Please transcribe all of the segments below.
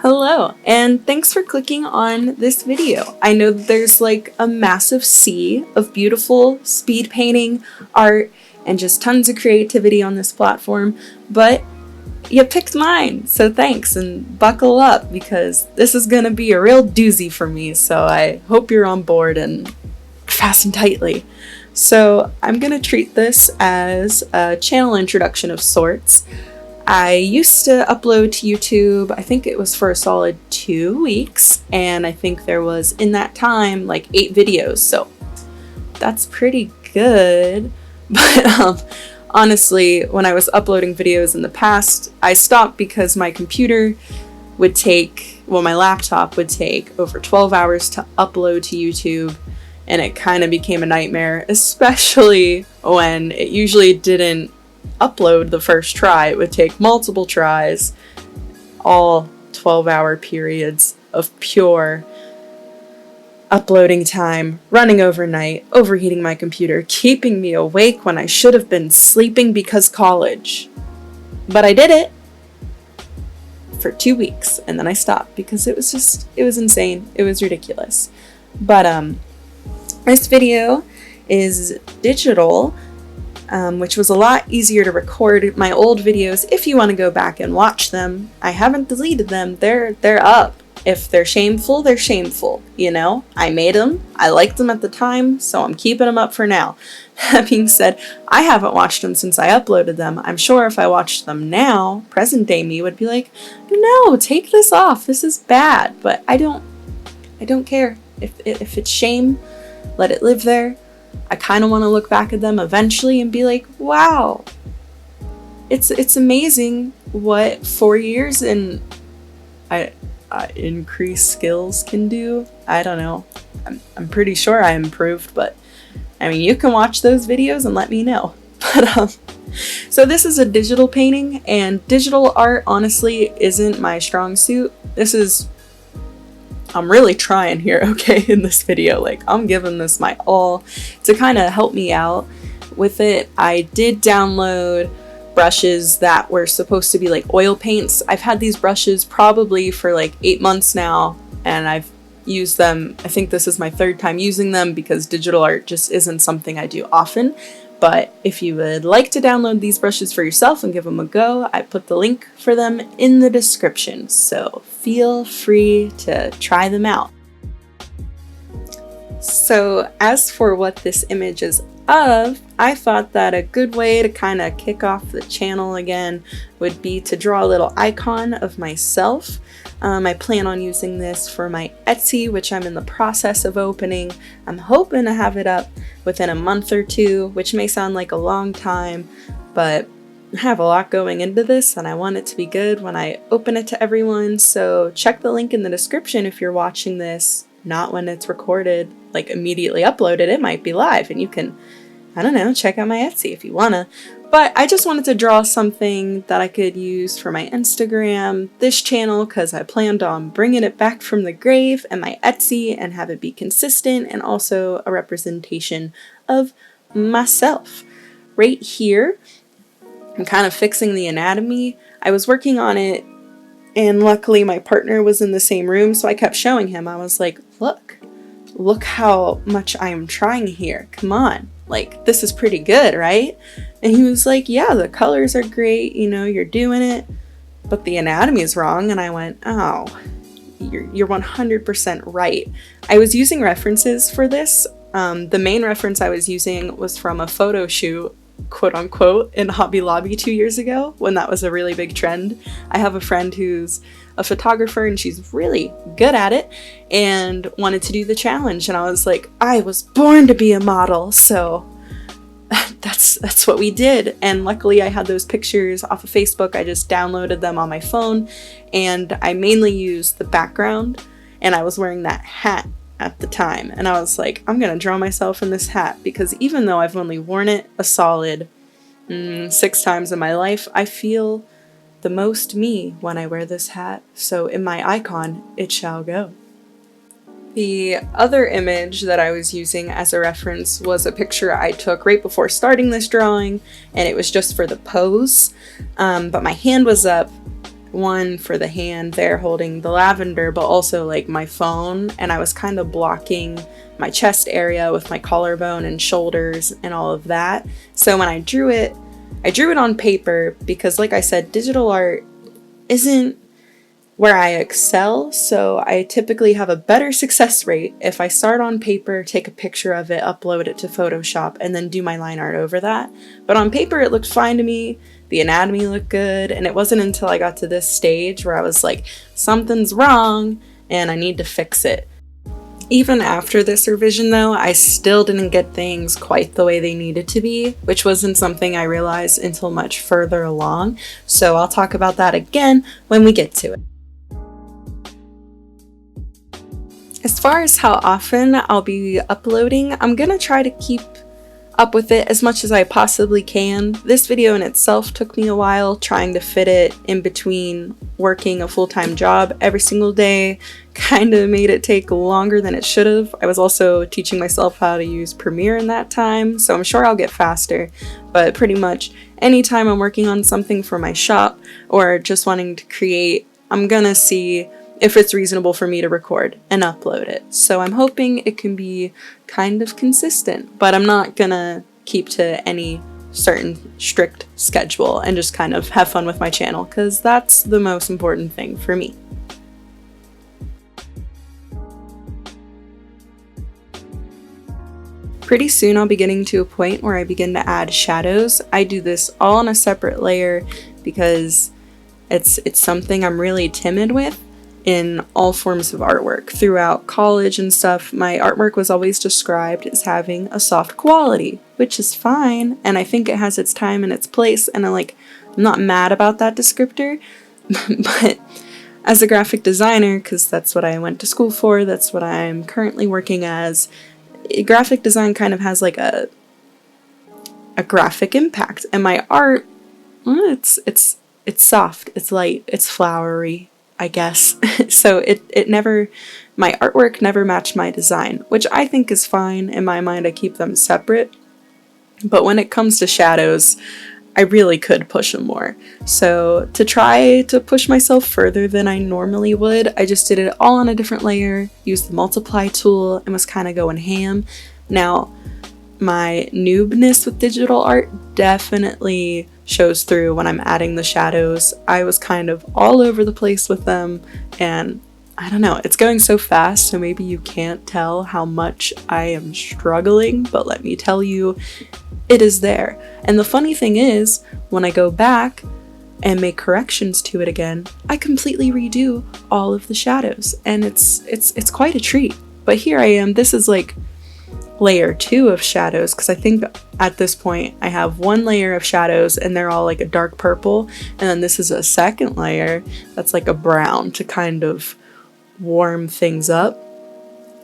Hello, and thanks for clicking on this video. I know that there's like a massive sea of beautiful speed painting, art, and just tons of creativity on this platform, but you picked mine, so thanks, and buckle up because this is gonna be a real doozy for me, so I hope you're on board and fasten tightly. So I'm gonna treat this as a channel introduction of sorts. I used to upload to YouTube, I think it was for a solid 2 weeks, and I think there was, in that time, like 8 videos, so that's pretty good. But honestly, when I was uploading videos in the past, I stopped because my computer would take, well, my laptop would take over 12 hours to upload to YouTube, and it kind of became a nightmare, especially when it usually didn't upload the first try. It would take multiple tries, all 12-hour periods of pure uploading time, running overnight, overheating my computer, keeping me awake when I should have been sleeping because college. But I did it for 2 weeks and then I stopped because it was insane. It was ridiculous. But this video is digital, which was a lot easier to record. My old videos, if you want to go back and watch them, I haven't deleted them. They're up. If they're shameful, they're shameful, you know? I made them. I liked them at the time, so I'm keeping them up for now. That being said, I haven't watched them since I uploaded them. I'm sure if I watched them now, present day me would be like, no, take this off. This is bad. But I don't care. If it's shame, let it live there. I kind of want to look back at them eventually and be like, wow, it's amazing what 4 years and increased skills can do. I don't know. I'm pretty sure I improved, but I mean, you can watch those videos and let me know. But so this is a digital painting, and digital art honestly isn't my strong suit. I'm really trying here, okay, in this video. Like, I'm giving this my all to kind of help me out with it. I did download brushes that were supposed to be like oil paints. I've had these brushes probably for like 8 months now, and I've used them. I think this is my 3rd time using them because digital art just isn't something I do often. But if you would like to download these brushes for yourself and give them a go, I put the link for them in the description, so feel free to try them out. So as for what this image is of, I thought that a good way to kind of kick off the channel again would be to draw a little icon of myself. I plan on using this for my Etsy, which I'm in the process of opening. I'm hoping to have it up within a month or 2, which may sound like a long time, but I have a lot going into this and I want it to be good when I open it to everyone. So check the link in the description if you're watching this, not when it's recorded, like immediately uploaded. It might be live and you can, I don't know, check out my Etsy if you wanna. But I just wanted to draw something that I could use for my Instagram, this channel, because I planned on bringing it back from the grave, and my Etsy, and have it be consistent and also a representation of myself. Right here, I'm kind of fixing the anatomy. I was working on it, and luckily my partner was in the same room, so I kept showing him. I was like, look how much I am trying here. Come on. Like, this is pretty good, right? And he was like, yeah, the colors are great, you know, you're doing it, but the anatomy is wrong. And I went, oh, you're 100% right. I was using references for this. The main reference I was using was from a photo shoot, quote unquote, in Hobby Lobby 2 years ago when that was a really big trend. I have a friend who's a photographer and she's really good at it and wanted to do the challenge, and I was like, I was born to be a model, so that's what we did. And luckily I had those pictures off of Facebook. I just downloaded them on my phone, and I mainly used the background, and I was wearing that hat at the time, and I was like, I'm gonna draw myself in this hat because even though I've only worn it a solid 6 times in my life, I feel the most me when I wear this hat, so in my icon it shall go. The other image that I was using as a reference was a picture I took right before starting this drawing, and it was just for the pose, but my hand was up one for the hand there holding the lavender, but also like my phone, and I was kind of blocking my chest area with my collarbone and shoulders and all of that. So when I drew it on paper because, like I said, digital art isn't where I excel, so I typically have a better success rate if I start on paper, take a picture of it, upload it to Photoshop, and then do my line art over that. But on paper it looked fine to me, the anatomy looked good, and it wasn't until I got to this stage where I was like, something's wrong and I need to fix it. Even after this revision though, I still didn't get things quite the way they needed to be, which wasn't something I realized until much further along, so I'll talk about that again when we get to it. As far as how often I'll be uploading, I'm gonna try to keep up with it as much as I possibly can. This video in itself took me a while, trying to fit it in between working a full-time job every single day. Kind of made it take longer than it should have. I was also teaching myself how to use Premiere in that time, so I'm sure I'll get faster. But pretty much anytime I'm working on something for my shop or just wanting to create, I'm gonna see if it's reasonable for me to record and upload it. So I'm hoping it can be kind of consistent, but I'm not gonna keep to any certain strict schedule and just kind of have fun with my channel, because that's the most important thing for me. Pretty soon I'll be getting to a point where I begin to add shadows. I do this all on a separate layer because it's something I'm really timid with in all forms of artwork. Throughout college and stuff, my artwork was always described as having a soft quality, which is fine, and I think it has its time and its place, and I'm not mad about that descriptor. But as a graphic designer, because that's what I went to school for, that's what I'm currently working as, graphic design kind of has like a graphic impact, and my art, it's soft, it's light, it's flowery, I guess. So my artwork never matched my design, which I think is fine. In my mind, I keep them separate. But when it comes to shadows, I really could push them more. So to try to push myself further than I normally would, I just did it all on a different layer, used the multiply tool, and was kind of going ham. Now, my noobness with digital art definitely shows through when I'm adding the shadows. I was kind of all over the place with them, and I don't know, it's going so fast, so maybe you can't tell how much I am struggling, but let me tell you, it is there. And the funny thing is, when I go back and make corrections to it again, I completely redo all of the shadows, and it's quite a treat. But here I am, this is like layer 2 of shadows, because I think at this point I have one layer of shadows and they're all like a dark purple, and then this is a second layer that's like a brown to kind of warm things up.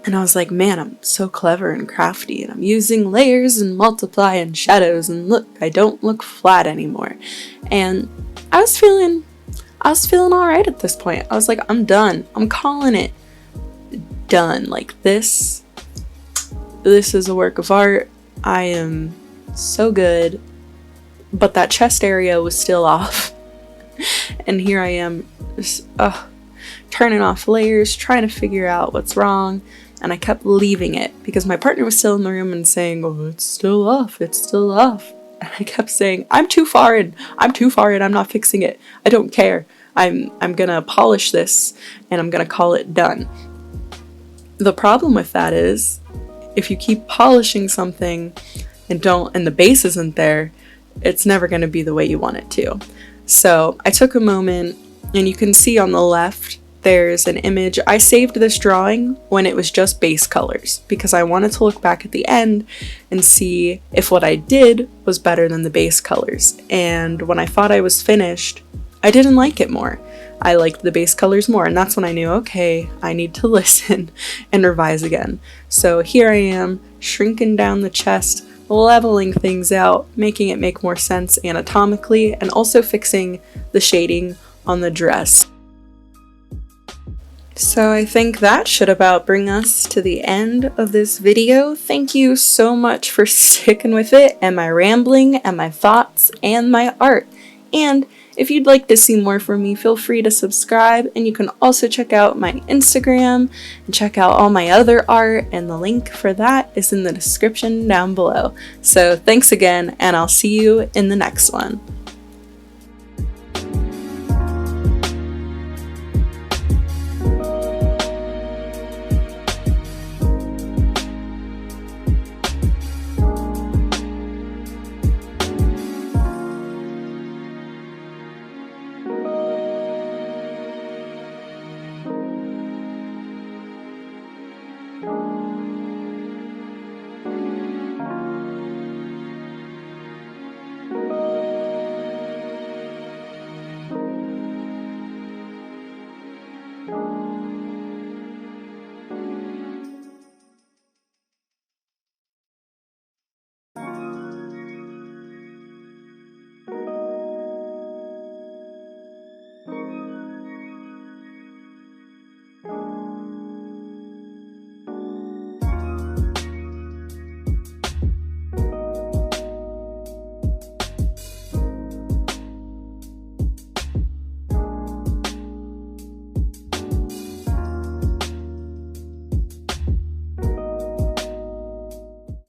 And I was like, man, I'm so clever and crafty, and I'm using layers and multiply and shadows, and look, I don't look flat anymore. And I was feeling all right at this point. I was like, I'm done. I'm calling it done. Like, this is a work of art. I am so good. But that chest area was still off. And here I am, just turning off layers, trying to figure out what's wrong. And I kept leaving it because my partner was still in the room and saying, oh, it's still off, it's still off. And I kept saying, I'm too far in, I'm not fixing it. I don't care. I'm gonna polish this and I'm gonna call it done. The problem with that is, if you keep polishing something and the base isn't there, it's never going to be the way you want it to. So I took a moment, and you can see on the left there's an image. I saved this drawing when it was just base colors because I wanted to look back at the end and see if what I did was better than the base colors. And when I thought I was finished, I didn't like it more. I liked the base colors more, and that's when I knew, okay, I need to listen and revise again. So here I am, shrinking down the chest, leveling things out, making it make more sense anatomically, and also fixing the shading on the dress. So I think that should about bring us to the end of this video. Thank you so much for sticking with it, and my rambling, and my thoughts, and my art. And If you'd like to see more from me, feel free to subscribe, and you can also check out my Instagram and check out all my other art, and the link for that is in the description down below. So thanks again, and I'll see you in the next one.